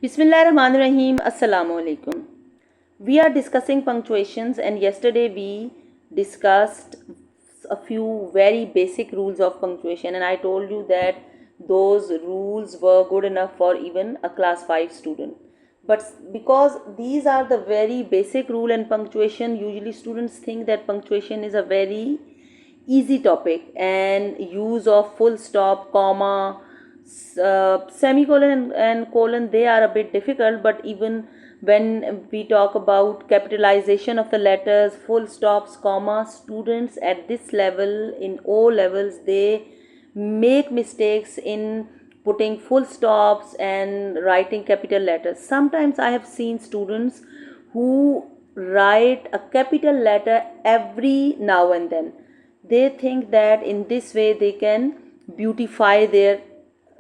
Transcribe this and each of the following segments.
Bismillahirrahmanirrahim. Assalamu alaikum. We are discussing punctuations, and yesterday we discussed a few very basic rules of punctuation, and I told you that those rules were good enough for even a class 5 student. But because these are the very basic rule and punctuation, usually students think that punctuation is a very easy topic, and use of full stop, comma, semicolon and colon, they are a bit difficult. But even when we talk about capitalization of the letters, full stops, comma, students at this level in O levels, they make mistakes in putting full stops and writing capital letters. Sometimes I have seen students who write a capital letter every now and then. They think that in this way they can beautify their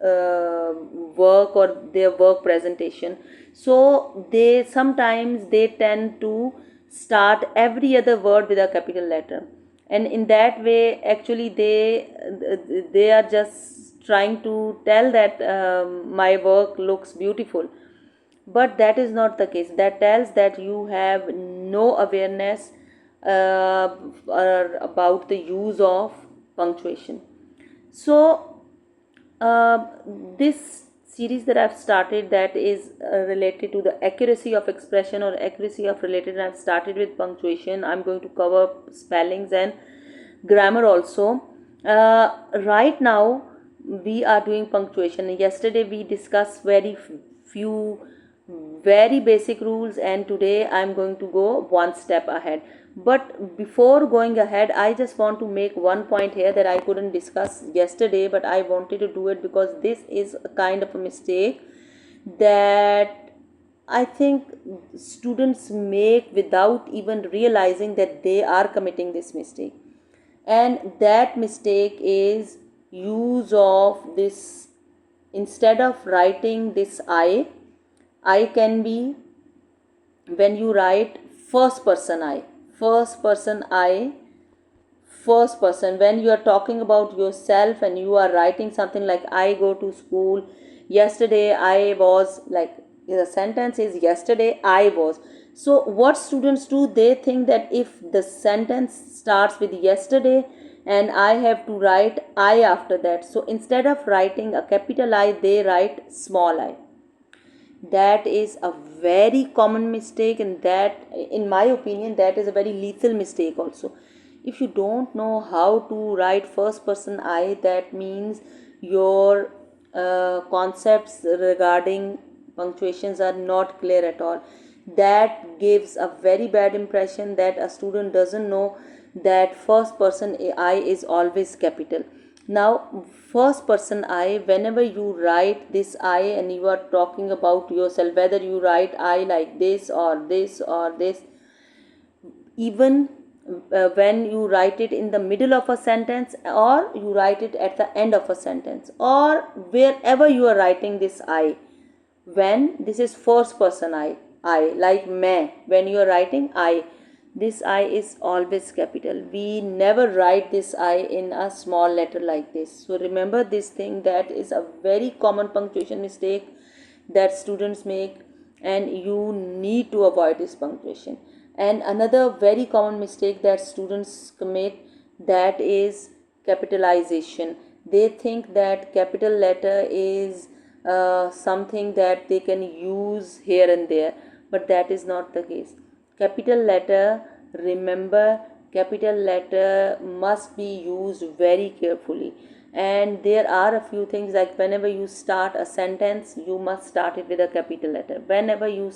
work or their work presentation. So they sometimes they tend to start every other word with a capital letter, and in that way actually they are just trying to tell that my work looks beautiful. But that is not the case. That tells that you have no awareness about the use of punctuation. So this series that I've started, that is related to the accuracy of expression or accuracy of related, and I've started with punctuation. I'm going to cover spellings and grammar also. Right now we are doing punctuation. Yesterday we discussed very few very basic rules, and today I'm going to go one step ahead. But before going ahead, I just want to make one point here that I couldn't discuss yesterday, but I wanted to do it because this is a kind of a mistake that I think students make without even realizing that they are committing this mistake. And that mistake is use of this, instead of writing this I can be, when you write first person I, first person I, first person, when you are talking about yourself and you are writing something like I go to school, yesterday I was, like the sentence is yesterday I was. So what students do, they think that if the sentence starts with yesterday and I have to write I after that, so instead of writing a capital I, they write small I. That is a very common mistake, and that, in my opinion, that is a very lethal mistake also. If you don't know how to write first person I, that means your concepts regarding punctuations are not clear at all. That gives a very bad impression that a student doesn't know that first person I is always capital. Now first person I, whenever you write this I and you are talking about yourself, whether you write I like this or this or this, even when you write it in the middle of a sentence, or you write it at the end of a sentence, or wherever you are writing this I, when this is first person I like मैं, when you are writing I, this I is always capital. We never write this I in a small letter like this. So remember this thing, that is a very common punctuation mistake that students make, and you need to avoid this punctuation. And another very common mistake that students commit, that is capitalization. They think that capital letter is something that they can use here and there, but that is not the case. Capital letter, remember, capital letter must be used very carefully. And there are a few things, like whenever you start a sentence, you must start it with a capital letter. Whenever you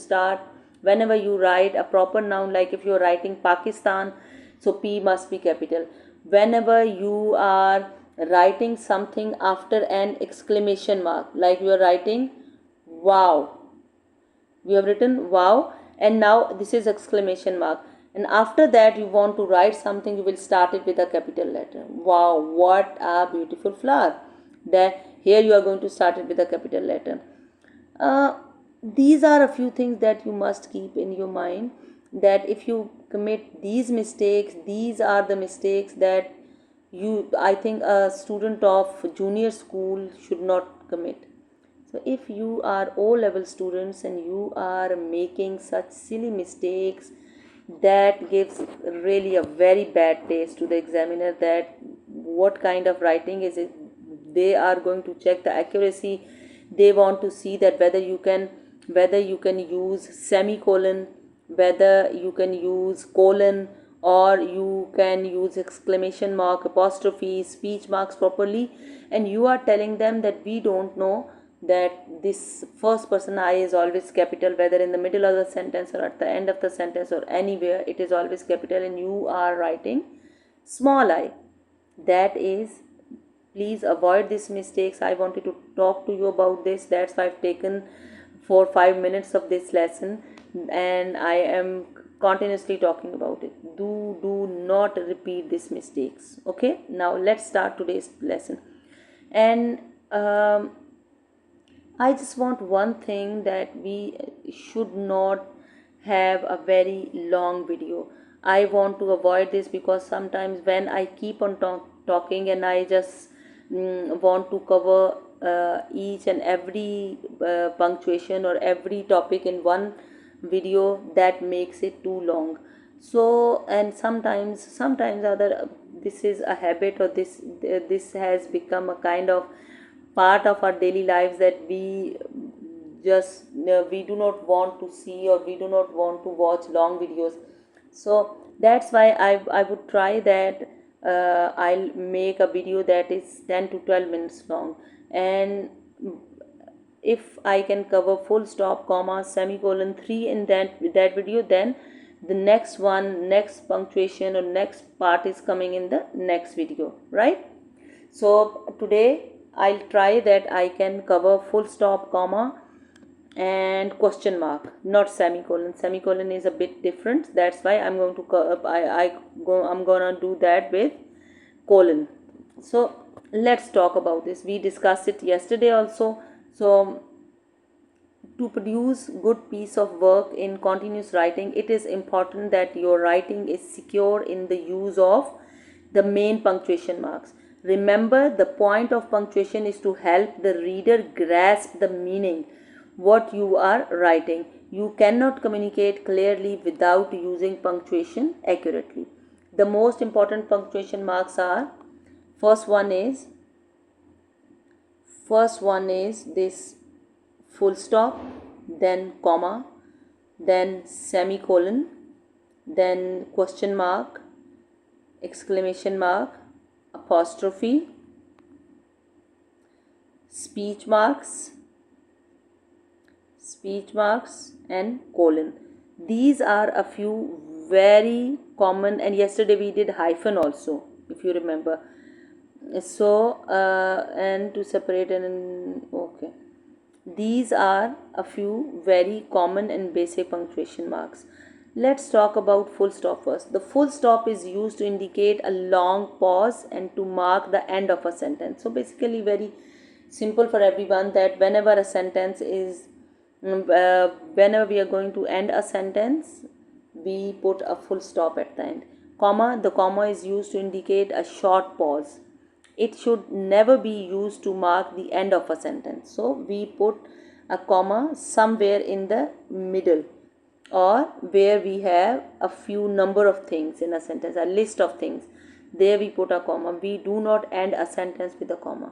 write a proper noun, like if you are writing Pakistan, so P must be capital. Whenever you are writing something after an exclamation mark, like you are writing wow, you have written wow, and now this is exclamation mark, and after that you want to write something, you will start it with a capital letter. Wow, what a beautiful flower. That here you are going to start it with a capital letter. These are a few things that you must keep in your mind, that if you commit these mistakes, these are the mistakes that I think a student of junior school should not commit. So if you are O-level students and you are making such silly mistakes, that gives really a very bad taste to the examiner, that what kind of writing is it. They are going to check the accuracy. They want to see that whether you can use semicolon, whether you can use colon, or you can use exclamation mark, apostrophe, speech marks properly. And you are telling them that we don't know that this first person I is always capital, whether in the middle of the sentence or at the end of the sentence or anywhere, it is always capital, and you are writing small I. That is, please avoid these mistakes. I wanted to talk to you about this. That's why I've taken 4-5 minutes of this lesson, and I am continuously talking about it. Do not repeat these mistakes. Okay, now let's start today's lesson. And I just want one thing, that we should not have a very long video. I want to avoid this, because sometimes when I keep on talking and I just want to cover each and every punctuation or every topic in one video, that makes it too long. So, and sometimes other, this is a habit, or this has become a kind of part of our daily lives, that we just we do not want to see, or we do not want to watch long videos. So that's why I would try that I'll make a video that is 10 to 12 minutes long. And if I can cover full stop, comma, semicolon 3 in that video, then the next punctuation or next part is coming in the next video, right? So today I'll try that I can cover full stop, comma, and question mark, not semicolon. Semicolon is a bit different. That's why I'm going to I'm gonna do that with colon. So let's talk about this. We discussed it yesterday also. So to produce good piece of work in continuous writing, it is important that your writing is secure in the use of the main punctuation marks. Remember, the point of punctuation is to help the reader grasp the meaning what you are writing. You cannot communicate clearly without using punctuation accurately. The most important punctuation marks are, first one is this full stop, then comma, then semicolon, then question mark, exclamation mark, apostrophe, speech marks, and colon. These are a few very common, and yesterday we did hyphen also, if you remember. So and to separate, and okay, these are a few very common and basic punctuation marks. Let's talk about full stop first. The full stop is used to indicate a long pause and to mark the end of a sentence. So basically very simple for everyone, that whenever a sentence is whenever we are going to end a sentence, we put a full stop at the end. Comma, the comma is used to indicate a short pause. It should never be used to mark the end of a sentence. So we put a comma somewhere in the middle, or where we have a few number of things in a sentence, a list of things. There we put a comma. We do not end a sentence with a comma.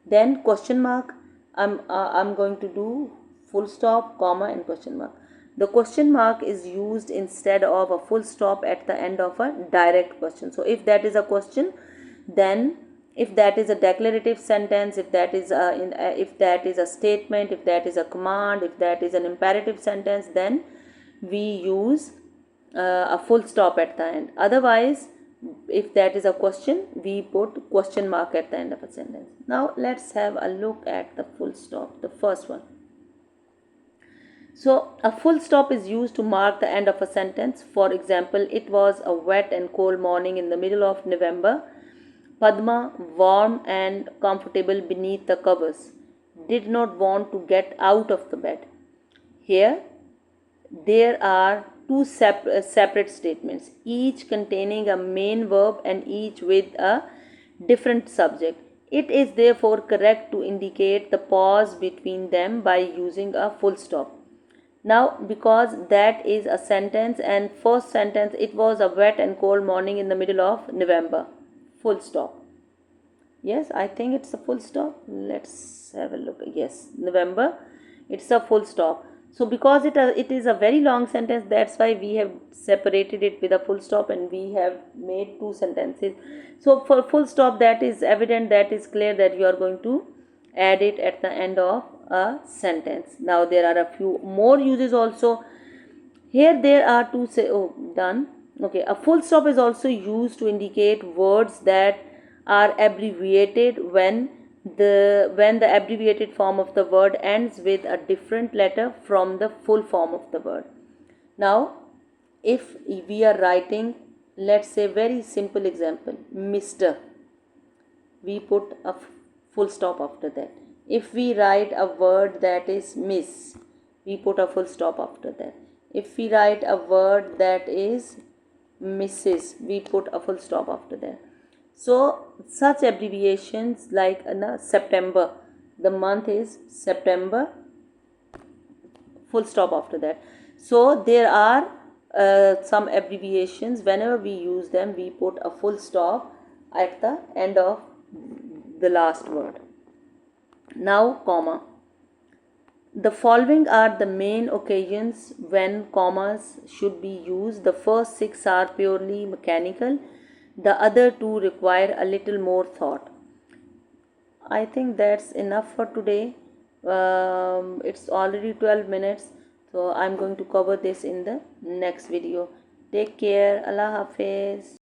Then question mark, I'm going to do full stop, comma, and question mark. The question mark is used instead of a full stop at the end of a direct question. So if that is a question, then if that is a declarative sentence, if that is a statement, if that is a command, if that is an imperative sentence, then we use a full stop at the end. Otherwise, if that is a question, we put question mark at the end of a sentence. Now let's have a look at the full stop, the first one. So a full stop is used to mark the end of a sentence. For example, it was a wet and cold morning in the middle of November. Padma, warm and comfortable beneath the covers, did not want to get out of the bed. Here, there are two separate statements, each containing a main verb and each with a different subject. It is therefore correct to indicate the pause between them by using a full stop. Now, because that is a sentence, and first sentence, it was a wet and cold morning in the middle of November. Full stop. Yes, I think it's a full stop. Let's have a look. Yes, November. It's a full stop. So because it is a very long sentence, that's why we have separated it with a full stop and we have made two sentences. So for full stop, that is evident, that is clear that you are going to add it at the end of a sentence. Now there are a few more uses also. Here there are two say, oh, done. Okay, a full stop is also used to indicate words that are abbreviated when the abbreviated form of the word ends with a different letter from the full form of the word. Now, if we are writing, let's say very simple example, Mr., we put a full stop after that. If we write a word that is Miss, we put a full stop after that. If we write a word that is Mrs., we put a full stop after that. So such abbreviations like September, the month is September, full stop after that. So there are some abbreviations, whenever we use them, we put a full stop at the end of the last word. Now, comma. The following are the main occasions when commas should be used. The first 6 are purely mechanical. The other 2 require a little more thought. I think that's enough for today. It's already 12 minutes. So I'm going to cover this in the next video. Take care. Allah Hafiz.